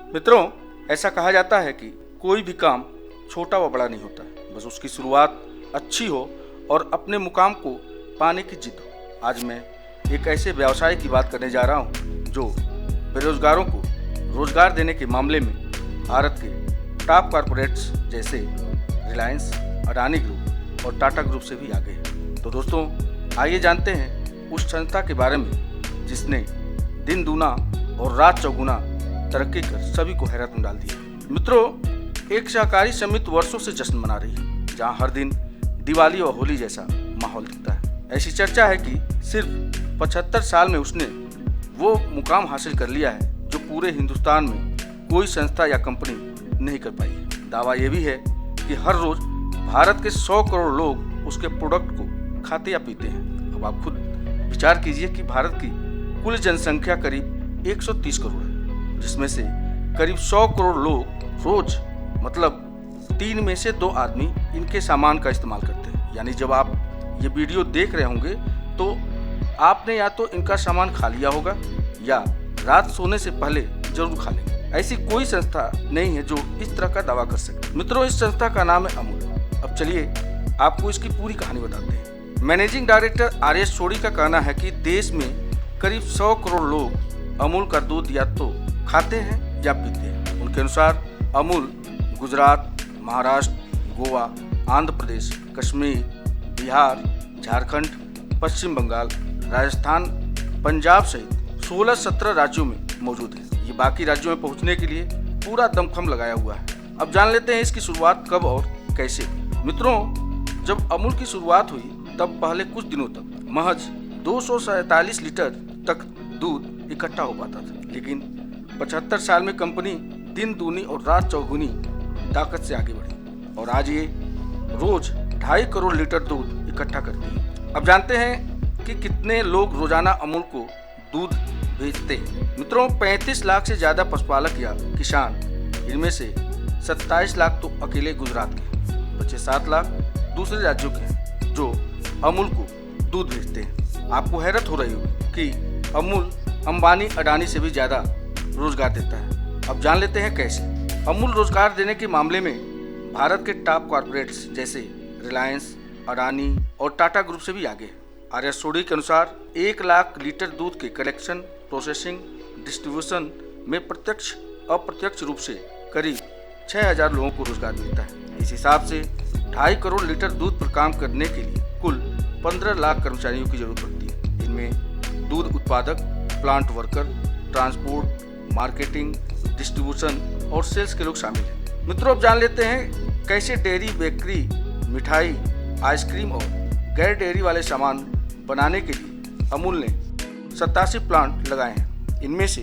मित्रों, ऐसा कहा जाता है कि कोई भी काम छोटा व बड़ा नहीं होता, बस उसकी शुरुआत अच्छी हो और अपने मुकाम को पाने की जिद हो। आज मैं एक ऐसे व्यवसाय की बात करने जा रहा हूँ जो बेरोजगारों को रोजगार देने के मामले में भारत के टॉप कॉरपोरेट्स जैसे रिलायंस, अडानी ग्रुप और टाटा ग्रुप से भी आगे है। तो दोस्तों, आइए जानते हैं उस संस्था के बारे में जिसने दिन दूना और रात चौगुना तरक्की कर सभी को हैरत में डाल दिया। मित्रों, एक सहकारी समिति वर्षों से जश्न मना रही है, जहां हर दिन दिवाली और होली जैसा माहौल दिखता है। ऐसी चर्चा है कि सिर्फ 75 साल में उसने वो मुकाम हासिल कर लिया है जो पूरे हिंदुस्तान में कोई संस्था या कंपनी नहीं कर पाई है। दावा ये भी है कि हर रोज भारत के 100 करोड़ लोग उसके प्रोडक्ट को खाते या पीते हैं। अब आप खुद विचार कीजिए कि भारत की कुल जनसंख्या करीब 130 करोड़ है, जिसमें से करीब 100 करोड़ लोग रोज मतलब 3 में से 2 आदमी इनके सामान का इस्तेमाल करते हैं। यानी जब आप ये वीडियो देख रहे होंगे तो आपने या तो इनका सामान खा लिया होगा या रात सोने से पहले जरूर खा लेंगे। ऐसी कोई संस्था नहीं है जो इस तरह का दावा कर सके। मित्रों, इस संस्था का नाम है अमूल। अब चलिए आपको इसकी पूरी कहानी बताते हैं। Managing director RS. सोडी का कहना है कि देश में करीब 100 करोड़ लोग अमूल का दूध या तो खाते हैं या पीते हैं। उनके अनुसार अमूल गुजरात, महाराष्ट्र, गोवा, आंध्र प्रदेश, कश्मीर, बिहार, झारखंड, पश्चिम बंगाल, राजस्थान, पंजाब सहित 16-17 राज्यों में मौजूद है। ये बाकी राज्यों में पहुंचने के लिए पूरा दमखम लगाया हुआ है। अब जान लेते हैं इसकी शुरुआत कब और कैसे हुई। मित्रों, जब अमूल की शुरुआत हुई तब पहले कुछ दिनों तक महज 247 लीटर तक दूध इकट्ठा हो पाता था, लेकिन 75 साल में कंपनी दिन दूनी और रात चौगुनी ताकत से आगे बढ़ी और आज ये रोज 2.5 करोड़ लीटर दूध इकट्ठा करती है। अब जानते हैं कि कितने लोग रोजाना अमूल को दूध बेचते हैं। मित्रों, 35 लाख से ज्यादा पशुपालक या किसान, इनमें से 27 लाख तो अकेले गुजरात के, बचे 7 लाख दूसरे राज्यों के हैं जो अमूल को दूध बेचते हैं। आपको हैरत हो रही होगी कि अमूल अंबानी, अडानी से भी ज्यादा रोजगार देता है। अब जान लेते हैं कैसे। अमूल रोजगार देने के मामले में भारत के टॉप कॉरपोरेट्स जैसे रिलायंस, अडानी और टाटा ग्रुप से भी आगे है। आर.एस. सोडी के अनुसार 1 लाख लीटर दूध के कलेक्शन, प्रोसेसिंग, डिस्ट्रीब्यूशन में प्रत्यक्ष अप्रत्यक्ष रूप से करीब 6000 लोगों को रोजगार मिलता है। इस हिसाब से 2.5 करोड़ लीटर दूध पर काम करने के लिए कुल 15 लाख कर्मचारियों की जरूरत पड़ती है। इनमें दूध उत्पादक, plant worker, transport, marketing, distribution और सेल्स के लोग शामिल हैं। मित्रों, अब जान लेते हैं कैसे डेयरी, बेकरी, मिठाई, आइसक्रीम और गैर डेयरी वाले सामान बनाने के लिए अमूल ने 87 प्लांट लगाए हैं। इनमें से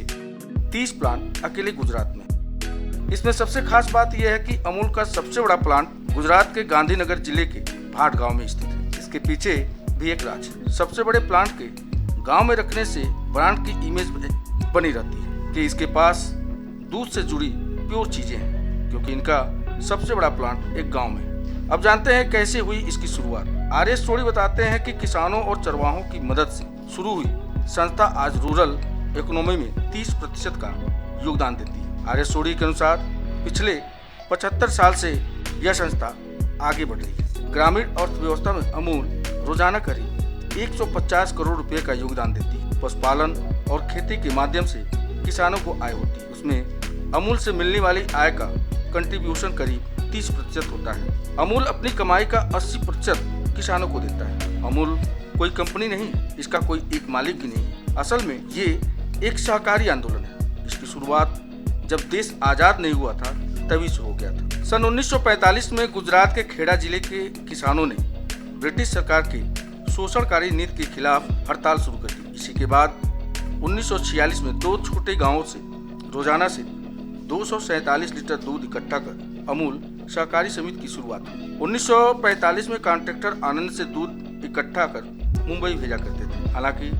30 प्लांट अकेले गुजरात में। इसमें सबसे खास बात यह है कि अमूल का सबसे बड़ा प्लांट गुजरात के गांधीनगर जिले के भाट गांव में स्थित है। इसके पीछे भी एक राज है। सबसे बड़े प्लांट के गांव में रखने से ब्रांड की इमेज बनी रहती है कि इसके पास दूध से जुड़ी प्योर चीजें हैं, क्योंकि इनका सबसे बड़ा प्लांट एक गांव में है। अब जानते हैं कैसे हुई इसकी शुरुआत। आर.एस. सोडी बताते हैं कि किसानों और चरवाहों की मदद से शुरू हुई संस्था आज रूरल इकोनॉमी में 30% का योगदान देती है। आर.एस. सोडी के अनुसार पिछले 75 साल से यह संस्था आगे बढ़ रही है। ग्रामीण अर्थव्यवस्था में अमूल रोजाना करीब 150 करोड़ रुपए का योगदान देती है। पशुपालन और खेती के माध्यम से किसानों को आय होती है। उसमें अमूल से मिलने वाली आय का कंट्रीब्यूशन करीब 30% होता है। अमूल अपनी कमाई का 80% किसानों को देता है। अमूल कोई कंपनी नहीं है, इसका कोई एक मालिक भी नहीं है। असल में ये एक सहकारी आंदोलन है। इसकी शुरुआत जब देश आजाद नहीं हुआ था तभी से हो गया था। सन 1945 में गुजरात के खेड़ा जिले के किसानों ने ब्रिटिश सरकार की शोषणकारी नीति के खिलाफ हड़ताल शुरू कर दी। इसी के बाद 1946 में 2 छोटे गांवों से रोजाना से 247 लीटर दूध इकट्ठा कर अमूल सहकारी समिति की शुरुआत हुई। 1945 में कॉन्ट्रैक्टर आनंद से दूध इकट्ठा कर मुंबई भेजा करते थे। हालांकि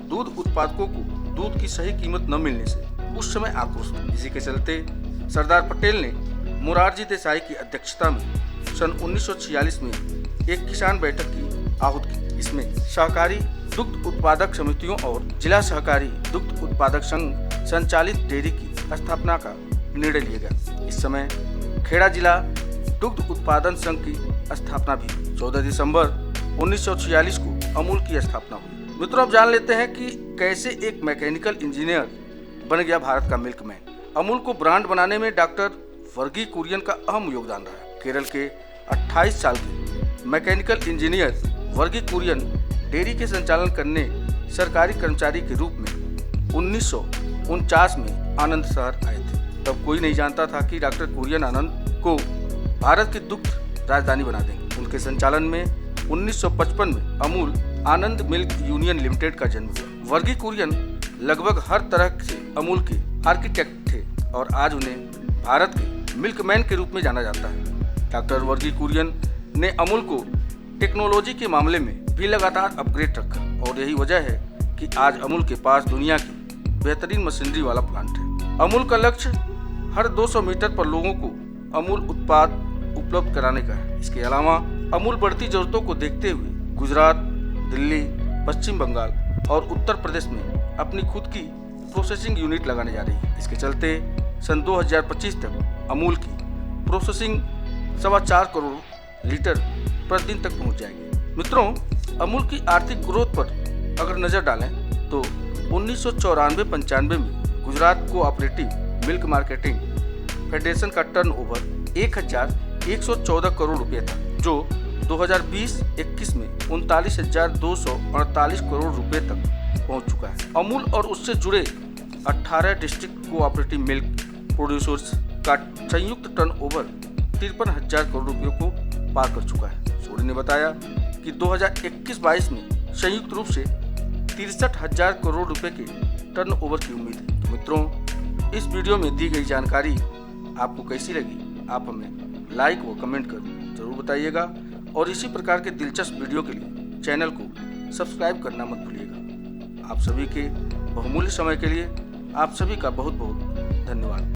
दूध उत्पादकों को दूध की सही कीमत न मिलने से उस समय आक्रोश था। इसी के चलते सरदार पटेल ने मोरारजी देसाई की अध्यक्षता में सन 1946 में एक किसान बैठक की आहूत की। इसमें सहकारी दुग्ध उत्पादक समितियों और जिला सहकारी दुग्ध उत्पादक संघ संचालित डेयरी की स्थापना का निर्णय लिया गया। इस समय खेड़ा जिला दुग्ध उत्पादन संघ की स्थापना भी 14 दिसंबर 1946 को अमूल की स्थापना हुई। मित्रों, अब जान लेते हैं कि कैसे एक मैकेनिकल इंजीनियर बन गया भारत का मिल्कमैन। अमूल को ब्रांड बनाने में डॉक्टर वर्गी कुरियन का अहम योगदान रहा। केरल के 28 साल के मैकेनिकल इंजीनियर वर्गी कुरियन डेयरी के संचालन करने सरकारी कर्मचारी के रूप में 1949 में आनंद शहर आए थे। तब कोई नहीं जानता था कि डॉक्टर कुरियन आनंद को भारत की दुग्ध राजधानी बना देंगे। उनके संचालन में 1955 में अमूल आनंद मिल्क यूनियन लिमिटेड का जन्म हुआ। वर्गी कुरियन लगभग हर तरह से अमूल के आर्किटेक्ट थे और आज उन्हें भारत के मिल्कमैन के रूप में जाना जाता है। डॉक्टर वर्गी कुरियन ने अमूल को टेक्नोलॉजी के मामले में भी लगातार अपग्रेड रखा और यही वजह है कि आज अमूल के पास दुनिया की बेहतरीन मशीनरी वाला प्लांट है। अमूल का लक्ष्य हर 200 मीटर पर लोगों को अमूल उत्पाद उपलब्ध कराने का है। इसके अलावा अमूल बढ़ती जरूरतों को देखते हुए गुजरात, दिल्ली, पश्चिम बंगाल और उत्तर प्रदेश में अपनी खुद की प्रोसेसिंग यूनिट लगाने जा रही है। इसके चलते सन 2025 तक अमूल की प्रोसेसिंग 4.25 करोड़ लीटर प्रतिदिन तक पहुंच जाएगी। मित्रों, अमूल की आर्थिक ग्रोथ पर अगर नज़र डालें तो 1994-95 में Gujarat cooperative milk marketing federation का टर्नओवर 1114 करोड़ रुपये था, जो 2020-21 में 39,248 करोड़ रुपये तक पहुंच चुका है। अमूल और उससे जुड़े 18 डिस्ट्रिक्ट कोऑपरेटिव मिल्क प्रोड्यूसर्स का संयुक्त टर्नओवर 53,000 करोड़ रुपये को पार कर चुका है। सोडी ने बताया कि 2021-22 में संयुक्त रूप से 63,000 करोड़ रुपए के टर्नओवर की उम्मीद है। तो मित्रों, इस वीडियो में दी गई जानकारी आपको कैसी लगी, आप हमें लाइक व कमेंट कर जरूर बताइएगा और इसी प्रकार के दिलचस्प वीडियो के लिए चैनल को सब्सक्राइब करना मत भूलिएगा। आप सभी के बहुमूल्य समय के लिए आप सभी का बहुत बहुत धन्यवाद।